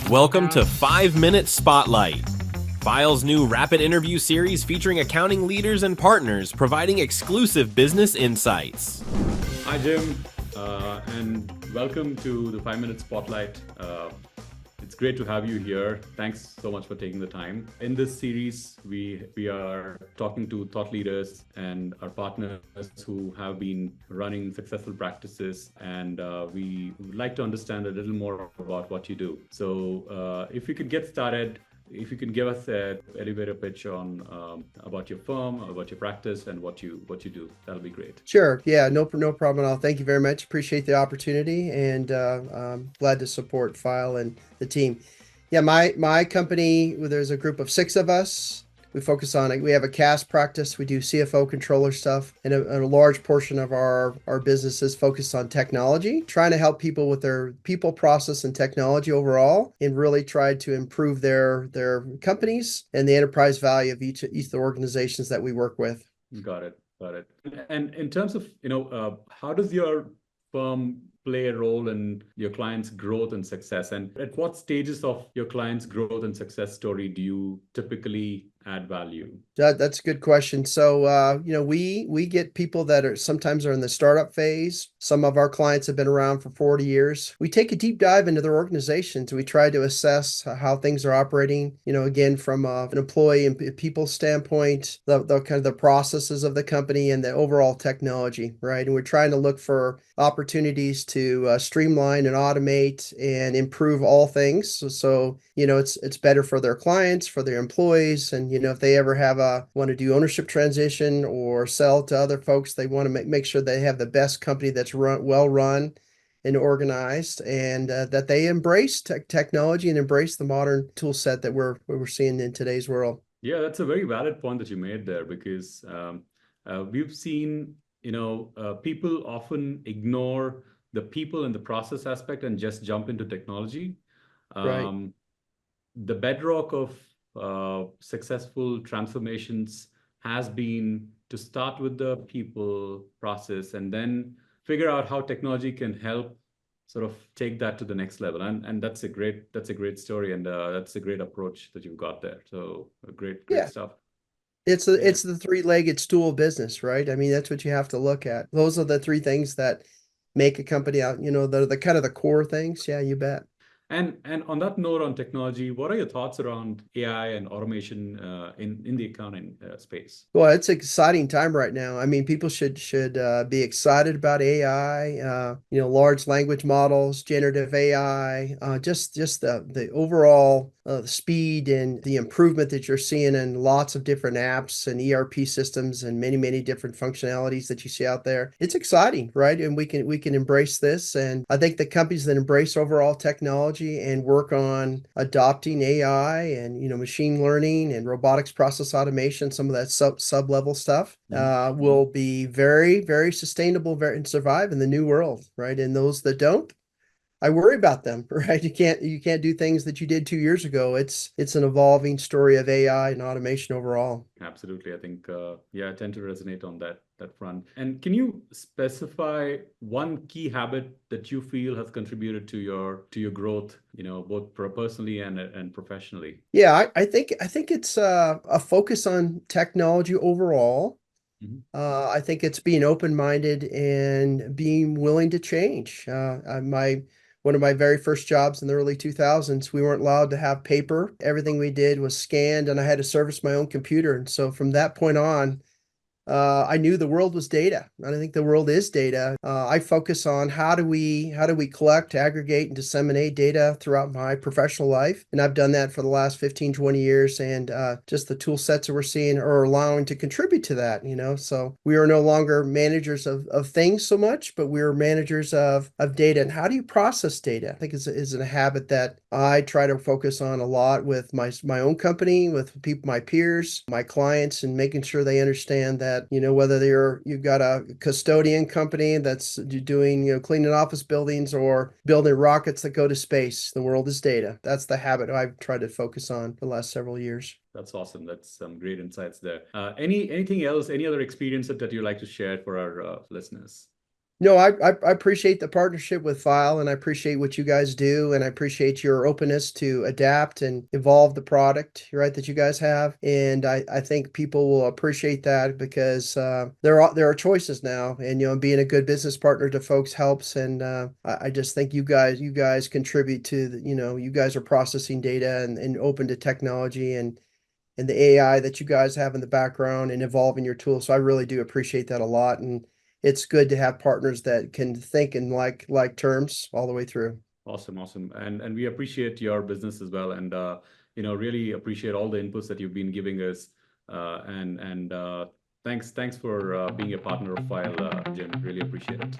Welcome to 5-Minute Spotlight, Fyle's new rapid interview series featuring accounting leaders and partners providing exclusive business insights. Hi, Jim, and welcome to the 5-Minute Spotlight. It's great to have you here. Thanks so much for taking the time. In this series, we are talking to thought leaders and our partners who have been running successful practices, and we would like to understand a little more about what you do. So if we could get started, if you can give us an elevator pitch on about your firm, about your practice, and what you do, that'll be great. Sure. Yeah, no problem at all. Thank you very much. Appreciate the opportunity, and I'm glad to support Fyle and the team. Yeah, my company, there's a group of 6 of us. We focus on it. We have a CAS practice. We do CFO controller stuff, and a large portion of our business is focused on technology, trying to help people with their people, process, and technology overall, and really try to improve their companies and the enterprise value of each of the organizations that we work with. Got it. And in terms of, how does your firm play a role in your clients' growth and success? And at what stages of your clients' growth and success story do you typically add value? That's a good question. So, we get people that are sometimes in the startup phase. Some of our clients have been around for 40 years. We take a deep dive into their organizations. We try to assess how things are operating, again, from an employee and people standpoint, the kind of the processes of the company and the overall technology, right? And we're trying to look for opportunities to streamline and automate and improve all things. So it's better for their clients, for their employees, and if they ever want to do ownership transition or sell to other folks, they want to make sure they have the best company that's well run and organized, and that they embrace technology and embrace the modern tool set that we're seeing in today's world. Yeah, that's a very valid point that you made there, because we've seen, people often ignore the people and the process aspect and just jump into technology. Right. The bedrock of successful transformations has been to start with the people, process, and then figure out how technology can help sort of take that to the next level. And that's a great story, and that's a great approach that you've got there. So great stuff. It's the 3-legged stool business, right? I mean, that's what you have to look at. Those are the 3 things that make a company out, the kind of the core things. Yeah, you bet. And on that note, on technology, what are your thoughts around AI and automation in the accounting space? Well, it's an exciting time right now. I mean, people should be excited about AI, large language models, generative AI, just the overall speed and the improvement that you're seeing in lots of different apps and ERP systems and many different functionalities that you see out there. It's exciting, right? And we can embrace this. And I think the companies that embrace overall technology and work on adopting AI and machine learning and robotics process automation, some of that sub level stuff, will be very, very sustainable and survive in the new world, right? And those that don't, I worry about them, right? You can't do things that you did 2 years ago. It's an evolving story of AI and automation overall. Absolutely. I think, I tend to resonate on that front. And can you specify one key habit that you feel has contributed to your growth, both personally and professionally? Yeah, I think it's a focus on technology overall. I think it's being open-minded and being willing to change. One of my very first jobs in the early 2000s, we weren't allowed to have paper. Everything we did was scanned, and I had to service my own computer. And so from that point on, I knew the world was data. I think the world is data. I focus on how do we collect, aggregate, and disseminate data throughout my professional life. And I've done that for the last 15, 20 years. And just the tool sets that we're seeing are allowing to contribute to that, So we are no longer managers of things so much, but we're managers of data. And how do you process data? I think is a habit that I try to focus on a lot with my own company, with people, my peers, my clients, and making sure they understand that, whether you've got a custodian company that's doing, cleaning office buildings or building rockets that go to space, the world is data. That's the habit I've tried to focus on for the last several years. That's awesome. That's some great insights there. Anything else, any other experience that you'd like to share for our listeners? No, I appreciate the partnership with Fyle, and I appreciate what you guys do, and I appreciate your openness to adapt and evolve the product, right, that you guys have. And I think people will appreciate that because there are choices now, and being a good business partner to folks helps. And I just think you guys contribute to you guys are processing data and open to technology and the AI that you guys have in the background and evolving your tools. So I really do appreciate that a lot. And it's good to have partners that can think in like terms all the way through. Awesome, awesome. And we appreciate your business as well. And really appreciate all the inputs that you've been giving us. Thanks for being a partner of Fyle, Jim. Really appreciate it.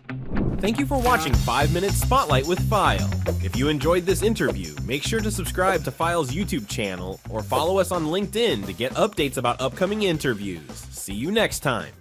Thank you for watching 5 Minutes Spotlight with Fyle. If you enjoyed this interview, make sure to subscribe to Fyle's YouTube channel or follow us on LinkedIn to get updates about upcoming interviews. See you next time.